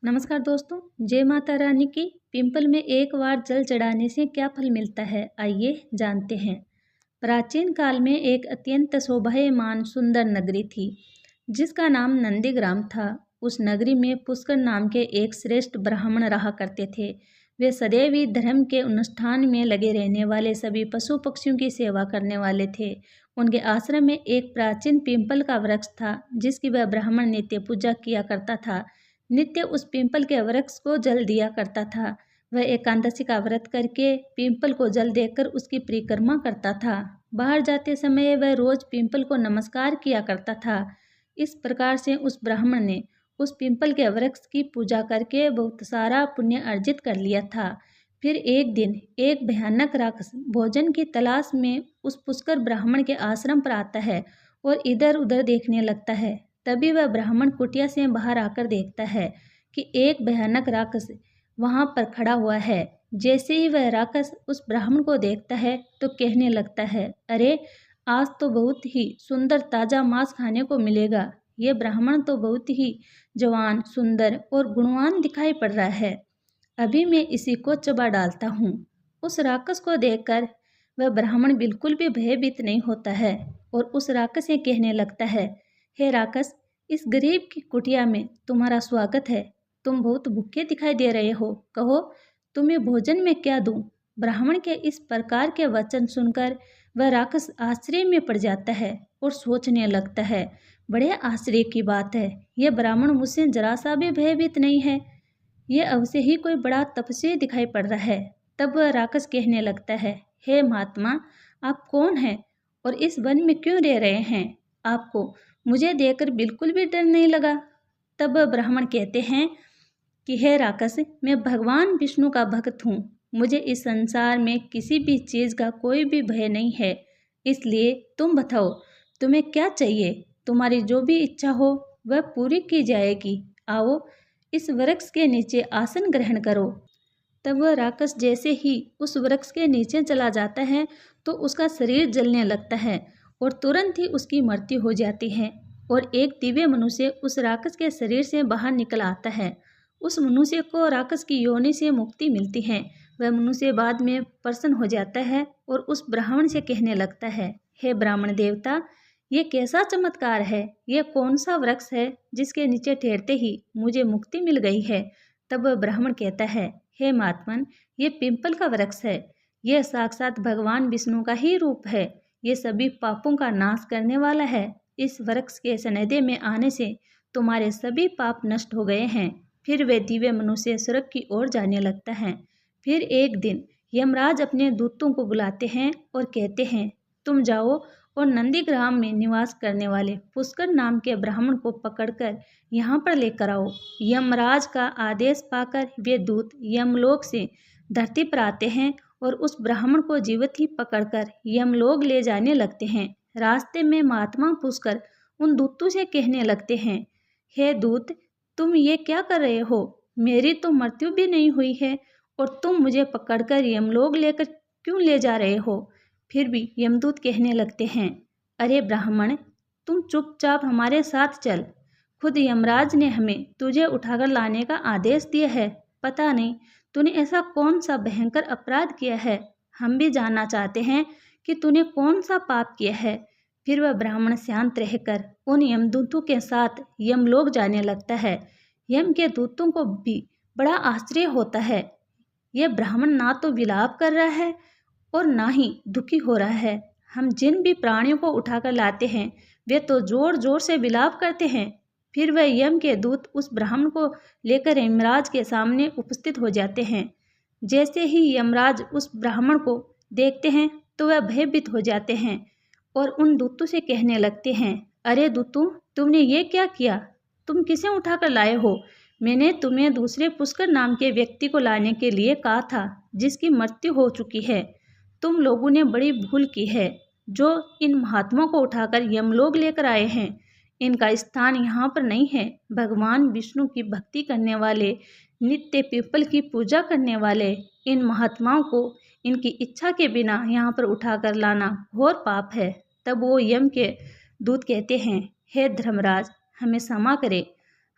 नमस्कार दोस्तों। जय माता रानी की। पिंपल में एक बार जल चढ़ाने से क्या फल मिलता है, आइए जानते हैं। प्राचीन काल में एक अत्यंत शोभायमान सुंदर नगरी थी जिसका नाम नंदीग्राम था। उस नगरी में पुष्कर नाम के एक श्रेष्ठ ब्राह्मण रहा करते थे। वे सदैव ही धर्म के अनुष्ठान में लगे रहने वाले, सभी पशु पक्षियों की सेवा करने वाले थे। उनके आश्रम में एक प्राचीन पिंपल का वृक्ष था जिसकी वह ब्राह्मण नित्य पूजा किया करता था। नित्य उस पिंपल के वृक्ष को जल दिया करता था। वह एकादशी का व्रत करके पिंपल को जल देकर उसकी परिक्रमा करता था। बाहर जाते समय वह रोज पिंपल को नमस्कार किया करता था। इस प्रकार से उस ब्राह्मण ने उस पिंपल के वृक्ष की पूजा करके बहुत सारा पुण्य अर्जित कर लिया था। फिर एक दिन एक भयानक राक्षस भोजन की तलाश में उस पुष्कर ब्राह्मण के आश्रम पर आता है और इधर उधर देखने लगता है। तभी वह ब्राह्मण कुटिया से बाहर आकर देखता है कि एक भयानक राक्षस वहां पर खड़ा हुआ है। जैसे ही वह राक्षस उस ब्राह्मण को देखता है तो कहने लगता है, अरे आज तो बहुत ही सुंदर ताजा मांस खाने को मिलेगा। ये ब्राह्मण तो बहुत ही जवान, सुंदर और गुणवान दिखाई पड़ रहा है। अभी मैं इसी को चबा डालता हूँ। उस राक्षस को देखकर वह ब्राह्मण बिल्कुल भी भयभीत नहीं होता है और उस राक्षस से कहने लगता है, हे राक्षस, इस गरीब की कुटिया में तुम्हारा स्वागत है। तुम बहुत भूखे दिखाई दे रहे हो, कहो तुम्हें भोजन में क्या दूं? ब्राह्मण के इस प्रकार के वचन सुनकर वह राक्षस आश्चर्य में पड़ जाता है और सोचने लगता है, बड़े आश्चर्य की बात है, यह ब्राह्मण मुझसे जरा सा भी भयभीत नहीं है। यह अवश्य ही कोई बड़ा तपस्वी दिखाई पड़ रहा है। तब वह राक्षस कहने लगता है, हे महात्मा, आप कौन हैं और इस वन में क्यों रह रहे हैं? आपको मुझे देखकर बिल्कुल भी डर नहीं लगा। तब ब्राह्मण कहते हैं कि हे राक्षस, मैं भगवान विष्णु का भक्त हूँ। मुझे इस संसार में किसी भी चीज़ का कोई भी भय नहीं है। इसलिए तुम बताओ, तुम्हें क्या चाहिए? तुम्हारी जो भी इच्छा हो वह पूरी की जाएगी। आओ इस वृक्ष के नीचे आसन ग्रहण करो। तब वह राक्षस जैसे ही उस वृक्ष के नीचे चला जाता है तो उसका शरीर जलने लगता है और तुरंत ही उसकी मृत्यु हो जाती है और एक दिव्य मनुष्य उस राक्षस के शरीर से बाहर निकल आता है। उस मनुष्य को राक्षस की योनि से मुक्ति मिलती है। वह मनुष्य बाद में प्रसन्न हो जाता है और उस ब्राह्मण से कहने लगता है, हे ब्राह्मण देवता, ये कैसा चमत्कार है? यह कौन सा वृक्ष है जिसके नीचे ठहरते ही मुझे मुक्ति मिल गई है? तब वह ब्राह्मण कहता है, हे महात्मन, ये पिंपल का वृक्ष है। यह साक्षात भगवान विष्णु का ही रूप है। ये सभी पापों का नाश करने वाला है। इस वृक्ष के सानिध्य में आने से तुम्हारे सभी पाप नष्ट हो गए हैं। फिर वे दिव्य मनुष्य स्वर्ग की ओर जाने लगता है। फिर एक दिन यमराज अपने दूतों को बुलाते हैं और कहते हैं, तुम जाओ और नंदीग्राम में निवास करने वाले पुष्कर नाम के ब्राह्मण को पकड़कर यहाँ पर लेकर आओ। यमराज का आदेश पाकर वे दूत यमलोक से धरती पर आते हैं और उस ब्राह्मण को जीवित ही पकड़कर यमलोक ले जाने लगते हैं। रास्ते में महात्मा पुष्कर उन दूतों से कहने लगते हैं, हे दूत, तुम ये क्या कर रहे हो? मेरी तो मृत्यु भी नहीं हुई है और तुम मुझे पकड़कर यमलोक लेकर क्यों ले जा रहे हो? फिर भी यमदूत कहने लगते हैं, अरे ब्राह्मण, तुम चुपचाप हमारे साथ चल। खुद यमराज ने हमें तुझे उठाकर लाने का आदेश दिया है। पता नहीं तूने ऐसा कौन सा भयंकर अपराध किया है। हम भी जानना चाहते हैं कि तूने कौन सा पाप किया है। फिर वह ब्राह्मण शांत रहकर उन यमदूतों के साथ यमलोक जाने लगता है। यम के दूतों को भी बड़ा आश्चर्य होता है। यह ब्राह्मण ना तो विलाप कर रहा है और ना ही दुखी हो रहा है। हम जिन भी प्राणियों को उठाकर लाते हैं वे तो जोर जोर से विलाप करते हैं। फिर वह यम के दूत उस ब्राह्मण को लेकर यमराज के सामने उपस्थित हो जाते हैं। जैसे ही यमराज उस ब्राह्मण को देखते हैं तो वह भयभीत हो जाते हैं और उन दूतों से कहने लगते हैं, अरे दूतों, तुमने ये क्या किया? तुम किसे उठाकर लाए हो? मैंने तुम्हें दूसरे पुष्कर नाम के व्यक्ति को लाने के लिए कहा था जिसकी मृत्यु हो चुकी है। तुम लोगों ने बड़ी भूल की है जो इन महात्माओं को उठाकर यमलोक लेकर आए हैं। इनका स्थान यहाँ पर नहीं है। भगवान विष्णु की भक्ति करने वाले, नित्य पीपल की पूजा करने वाले इन महात्माओं को इनकी इच्छा के बिना यहाँ पर उठाकर लाना घोर पाप है। तब वो यम के दूत कहते हैं, हे धर्मराज, हमें क्षमा करे,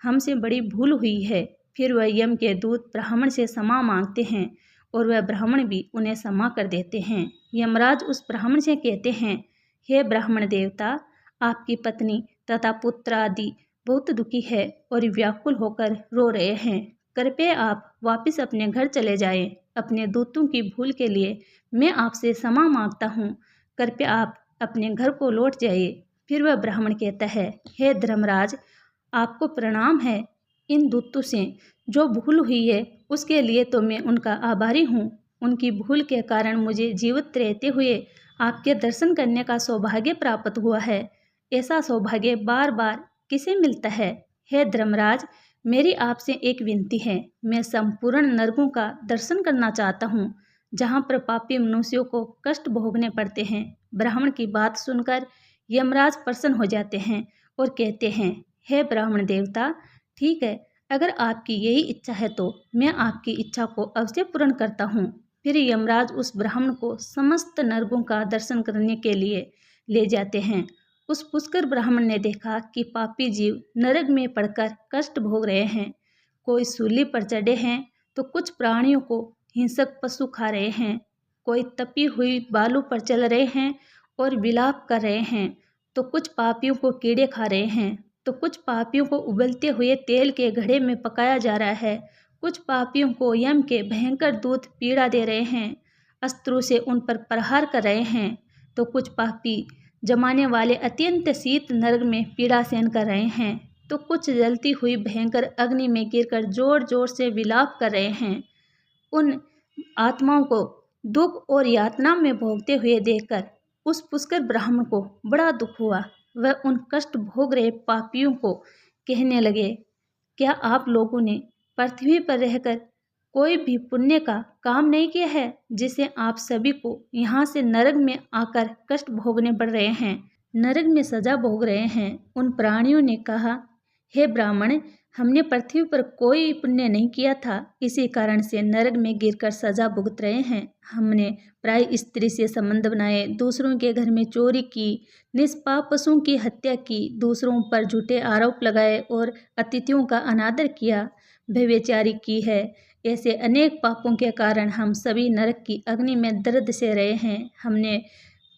हमसे बड़ी भूल हुई है। फिर वह यम के दूत ब्राह्मण से क्षमा मांगते हैं और वह ब्राह्मण भी उन्हें क्षमा कर देते हैं। यमराज उस ब्राह्मण से कहते हैं, हे ब्राह्मण देवता, आपकी पत्नी तथा पुत्र आदि बहुत दुखी है और व्याकुल होकर रो रहे हैं। कृपया आप वापस अपने घर चले जाएं। अपने दूतों की भूल के लिए मैं आपसे क्षमा मांगता हूँ। कृपया आप अपने घर को लौट जाइए। फिर वह ब्राह्मण कहता है, हे धर्मराज, आपको प्रणाम है। इन दूतों से जो भूल हुई है उसके लिए तो मैं उनका आभारी हूँ। उनकी भूल के कारण मुझे जीवित रहते हुए आपके दर्शन करने का सौभाग्य प्राप्त हुआ है। ऐसा सौभाग्य बार बार किसे मिलता है? हे धर्मराज, मेरी आपसे एक विनती है। मैं संपूर्ण नरकों का दर्शन करना चाहता हूँ, जहाँ पर पापी मनुष्यों को कष्ट भोगने पड़ते हैं। ब्राह्मण की बात सुनकर यमराज प्रसन्न हो जाते हैं और कहते हैं, हे ब्राह्मण देवता, ठीक है, अगर आपकी यही इच्छा है तो मैं आपकी इच्छा को अवश्य पूर्ण करता हूँ। फिर यमराज उस ब्राह्मण को समस्त नरकों का दर्शन करने के लिए ले जाते हैं। उस पुष्कर ब्राह्मण ने देखा कि पापी जीव नरक में पड़कर कष्ट भोग रहे हैं। कोई सूली पर चढ़े हैं तो कुछ प्राणियों को हिंसक पशु खा रहे हैं, कोई तपी हुई बालू पर चल रहे हैं और विलाप कर रहे हैं, तो कुछ पापियों को कीड़े खा रहे हैं, तो कुछ पापियों को उबलते हुए तेल के घड़े में पकाया जा रहा है। कुछ पापियों को यम के भयंकर दूत पीड़ा दे रहे हैं, अस्त्रों से उन पर प्रहार कर रहे हैं, तो कुछ पापी जमाने वाले अत्यंत शीत नरक में पीड़ा सहन कर रहे हैं, तो कुछ जलती हुई भयंकर अग्नि में गिरकर जोर जोर से विलाप कर रहे हैं। उन आत्माओं को दुख और यातना में भोगते हुए देखकर उस पुष्कर ब्राह्मण को बड़ा दुख हुआ। वह उन कष्ट भोग रहे पापियों को कहने लगे, क्या आप लोगों ने पृथ्वी पर रहकर कोई भी पुण्य का काम नहीं किया है, जिससे आप सभी को यहाँ से नरक में आकर कष्ट भोगने पड़ रहे हैं, नरक में सजा भोग रहे हैं? उन प्राणियों ने कहा, हे ब्राह्मण, हमने पृथ्वी पर कोई पुण्य नहीं किया था, इसी कारण से नरक में गिरकर सजा भुगत रहे हैं। हमने प्राय स्त्री से संबंध बनाए, दूसरों के घर में चोरी की, निष्पाप पशुओं की हत्या की, दूसरों पर झूठे आरोप लगाए और अतिथियों का अनादर किया, व्यभिचारी की है। ऐसे अनेक पापों के कारण हम सभी नरक की अग्नि में दर्द से रहे हैं। हमने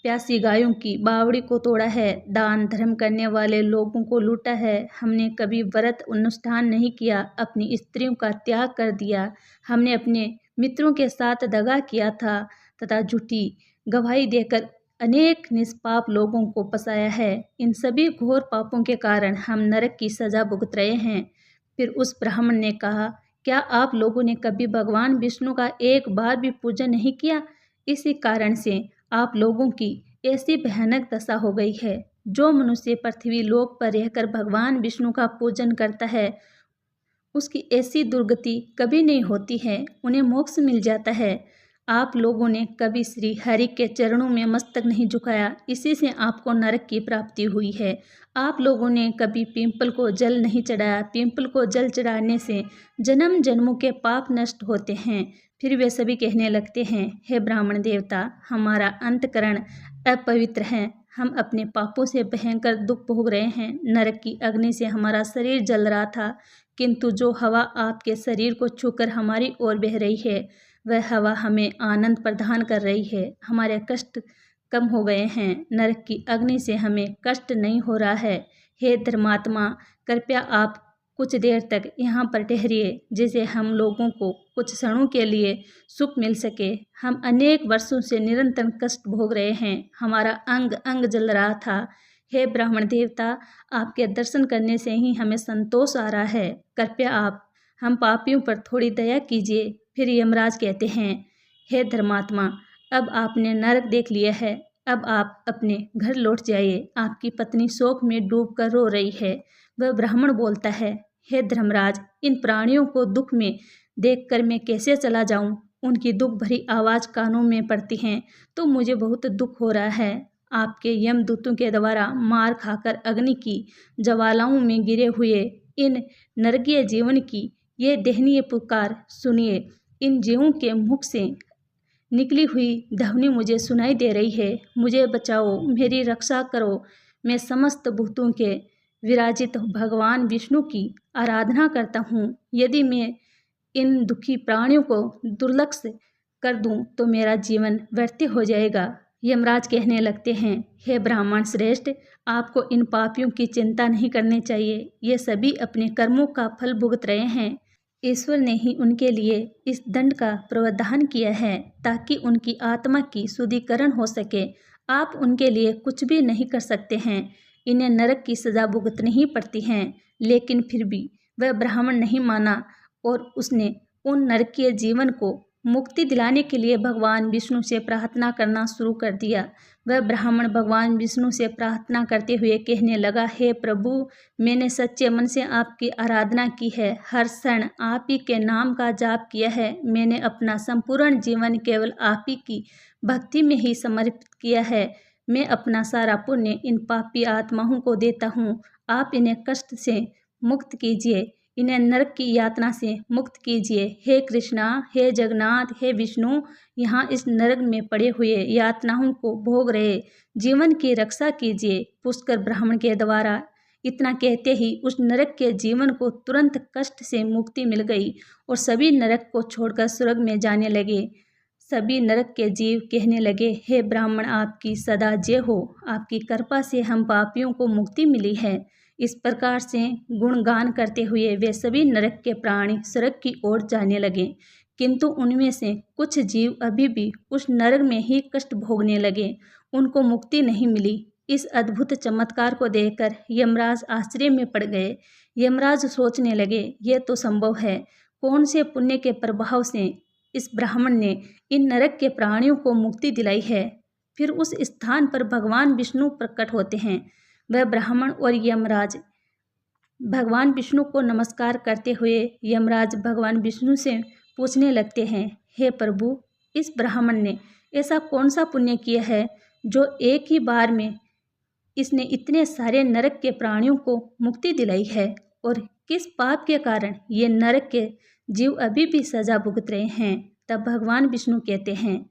प्यासी गायों की बावड़ी को तोड़ा है, दान धर्म करने वाले लोगों को लूटा है, हमने कभी व्रत अनुष्ठान नहीं किया, अपनी स्त्रियों का त्याग कर दिया, हमने अपने मित्रों के साथ दगा किया था तथा झूठी गवाही देकर अनेक निष्पाप लोगों को फंसाया है। इन सभी घोर पापों के कारण हम नरक की सजा भुगत रहे हैं। फिर उस ब्राह्मण ने कहा, क्या आप लोगों ने कभी भगवान विष्णु का एक बार भी पूजन नहीं किया? इसी कारण से आप लोगों की ऐसी भयानक दशा हो गई है। जो मनुष्य पृथ्वी लोक पर रहकर भगवान विष्णु का पूजन करता है, उसकी ऐसी दुर्गति कभी नहीं होती है, उन्हें मोक्ष मिल जाता है। आप लोगों ने कभी श्री हरि के चरणों में मस्तक नहीं झुकाया, इसी से आपको नरक की प्राप्ति हुई है। आप लोगों ने कभी पिंपल को जल नहीं चढ़ाया, पिंपल को जल चढ़ाने से जन्म जन्मों के पाप नष्ट होते हैं। फिर वे सभी कहने लगते हैं, हे ब्राह्मण देवता, हमारा अंतकरण अपवित्र है, हम अपने पापों से भयंकर दुख भोग रहे हैं। नरक की अग्नि से हमारा शरीर जल रहा था, किंतु जो हवा आपके शरीर को छूकर हमारी ओर बह रही है, वह हवा हमें आनंद प्रदान कर रही है। हमारे कष्ट कम हो गए हैं, नरक की अग्नि से हमें कष्ट नहीं हो रहा है। हे धर्मात्मा, कृपया आप कुछ देर तक यहाँ पर ठहरिए, जिससे हम लोगों को कुछ क्षणों के लिए सुख मिल सके। हम अनेक वर्षों से निरंतर कष्ट भोग रहे हैं, हमारा अंग अंग जल रहा था। हे ब्राह्मण देवता, आपके दर्शन करने से ही हमें संतोष आ रहा है, कृपया आप हम पापियों पर थोड़ी दया कीजिए। फिर यमराज कहते हैं, हे धर्मात्मा, अब आपने नरक देख लिया है, अब आप अपने घर लौट जाइए। आपकी पत्नी शोक में डूब कर रो रही है। वह ब्राह्मण बोलता है, हे धर्मराज, इन प्राणियों को दुख में देखकर मैं कैसे चला जाऊं? उनकी दुख भरी आवाज़ कानों में पड़ती है तो मुझे बहुत दुख हो रहा है। आपके यमदूतों के द्वारा मार खाकर अग्नि की ज्वालाओं में गिरे हुए इन नरकीय जीवन की ये दयनीय पुकार सुनिए। इन जीवों के मुख से निकली हुई ध्वनि मुझे सुनाई दे रही है। मुझे बचाओ, मेरी रक्षा करो। मैं समस्त भूतों के विराजित भगवान विष्णु की आराधना करता हूँ। यदि मैं इन दुखी प्राणियों को दुर्लक्ष्य कर दूं तो मेरा जीवन व्यर्थ हो जाएगा। यमराज कहने लगते हैं, हे ब्राह्मण श्रेष्ठ, आपको इन पापियों की चिंता नहीं करनी चाहिए। ये सभी अपने कर्मों का फल भुगत रहे हैं। ईश्वर ने ही उनके लिए इस दंड का प्रावधान किया है ताकि उनकी आत्मा की शुद्धिकरण हो सके। आप उनके लिए कुछ भी नहीं कर सकते हैं। इन्हें नरक की सजा भुगतनी ही पड़ती है। लेकिन फिर भी वह ब्राह्मण नहीं माना और उसने उन नरकीय जीवन को मुक्ति दिलाने के लिए भगवान विष्णु से प्रार्थना करना शुरू कर दिया। वह ब्राह्मण भगवान विष्णु से प्रार्थना करते हुए कहने लगा, हे प्रभु, मैंने सच्चे मन से आपकी आराधना की है। हर क्षण आप ही के नाम का जाप किया है। मैंने अपना संपूर्ण जीवन केवल आप ही की भक्ति में ही समर्पित किया है। मैं अपना सारा पुण्य इन पापी आत्माओं को देता हूँ। आप इन्हें कष्ट से मुक्त कीजिए, इन्हें नरक की यातना से मुक्त कीजिए। हे कृष्णा, हे जगन्नाथ, हे विष्णु, यहाँ इस नरक में पड़े हुए यातनाओं को भोग रहे जीवन की रक्षा कीजिए। पुष्कर ब्राह्मण के द्वारा इतना कहते ही उस नरक के जीवन को तुरंत कष्ट से मुक्ति मिल गई और सभी नरक को छोड़कर स्वर्ग में जाने लगे। सभी नरक के जीव कहने लगे, हे ब्राह्मण, आपकी सदा जय हो। आपकी कृपा से हम पापियों को मुक्ति मिली है। इस प्रकार से गुणगान करते हुए वे सभी नरक के प्राणी स्वर्ग की ओर जाने लगे। किंतु उनमें से कुछ जीव अभी भी उस नरक में ही कष्ट भोगने लगे। उनको मुक्ति नहीं मिली। इस अद्भुत चमत्कार को देखकर यमराज आश्चर्य में पड़ गए। यमराज सोचने लगे, यह तो संभव है। कौन से पुण्य के प्रभाव से इस ब्राह्मण ने इन नरक के प्राणियों को मुक्ति दिलाई है। फिर उस स्थान पर भगवान विष्णु प्रकट होते हैं। वह ब्राह्मण और यमराज भगवान विष्णु को नमस्कार करते हुए यमराज भगवान विष्णु से पूछने लगते हैं, हे प्रभु, इस ब्राह्मण ने ऐसा कौन सा पुण्य किया है जो एक ही बार में इसने इतने सारे नरक के प्राणियों को मुक्ति दिलाई है, और किस पाप के कारण ये नरक के जीव अभी भी सजा भुगत रहे हैं। तब भगवान विष्णु कहते हैं,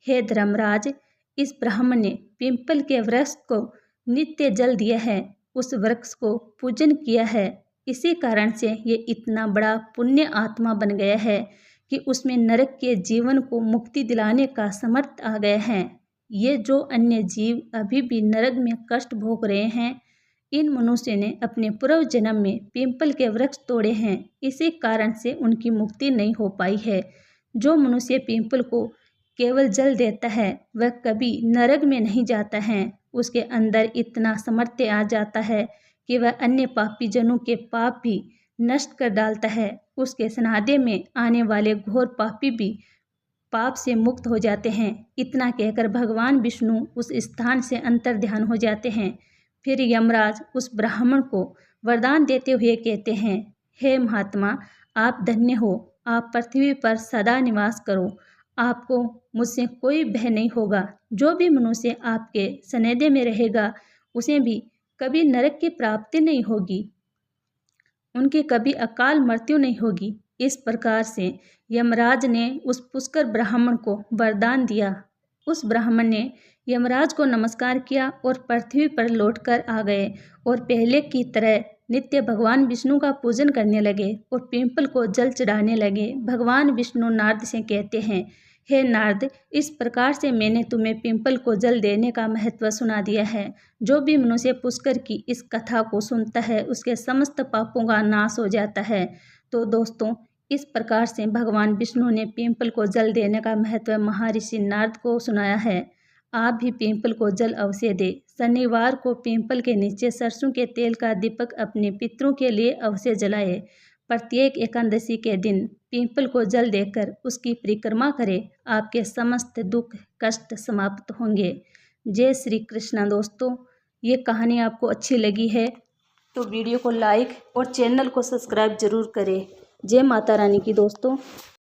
हे धर्मराज, इस ब्राह्मण ने पिंपल के वृक्ष को नित्य जल दिया है, उस वृक्ष को पूजन किया है। इसी कारण से ये इतना बड़ा पुण्य आत्मा बन गया है कि उसमें नरक के जीवन को मुक्ति दिलाने का समर्थ आ गया है। ये जो अन्य जीव अभी भी नरक में कष्ट भोग रहे हैं, इन मनुष्य ने अपने पूर्व जन्म में पिंपल के वृक्ष तोड़े हैं। इसी कारण से उनकी मुक्ति नहीं हो पाई है। जो मनुष्य पिंपल को केवल जल देता है वह कभी नरक में नहीं जाता है। उसके अंदर इतना सामर्थ्य आ जाता है कि वह अन्य पापी जनों के पाप भी नष्ट कर डालता है। उसके सनादे में आने वाले घोर पापी भी पाप से मुक्त हो जाते हैं। इतना कहकर भगवान विष्णु उस स्थान से अंतर्ध्यान हो जाते हैं। फिर यमराज उस ब्राह्मण को वरदान देते हुए कहते हैं, हे महात्मा, आप धन्य हो। आप पृथ्वी पर सदा निवास करो। आपको मुझसे कोई भय नहीं होगा। जो भी मनुष्य आपके सनेदे में रहेगा उसे भी कभी नरक की प्राप्ति नहीं होगी, उनकी कभी अकाल मृत्यु नहीं होगी। इस प्रकार से यमराज ने उस पुष्कर ब्राह्मण को वरदान दिया। उस ब्राह्मण ने यमराज को नमस्कार किया और पृथ्वी पर लौटकर आ गए और पहले की तरह नित्य भगवान विष्णु का पूजन करने लगे और पिंपल को जल चढ़ाने लगे। भगवान विष्णु नारद से कहते हैं, हे नारद, इस प्रकार से मैंने तुम्हें पिंपल को जल देने का महत्व सुना दिया है। जो भी मनुष्य पुष्कर की इस कथा को सुनता है उसके समस्त पापों का नाश हो जाता है। तो दोस्तों, इस प्रकार से भगवान विष्णु ने पिंपल को जल देने का महत्व महर्षि नारद को सुनाया है। आप भी पिंपल को जल अवश्य दें। शनिवार को पिंपल के नीचे सरसों के तेल का दीपक अपने पितरों के लिए अवश्य जलाएं। प्रत्येक एकादशी के दिन पिंपल को जल देकर उसकी परिक्रमा करें। आपके समस्त दुख कष्ट समाप्त होंगे। जय श्री कृष्ण। दोस्तों, ये कहानी आपको अच्छी लगी है तो वीडियो को लाइक और चैनल को सब्सक्राइब जरूर करें। जय माता रानी की दोस्तों।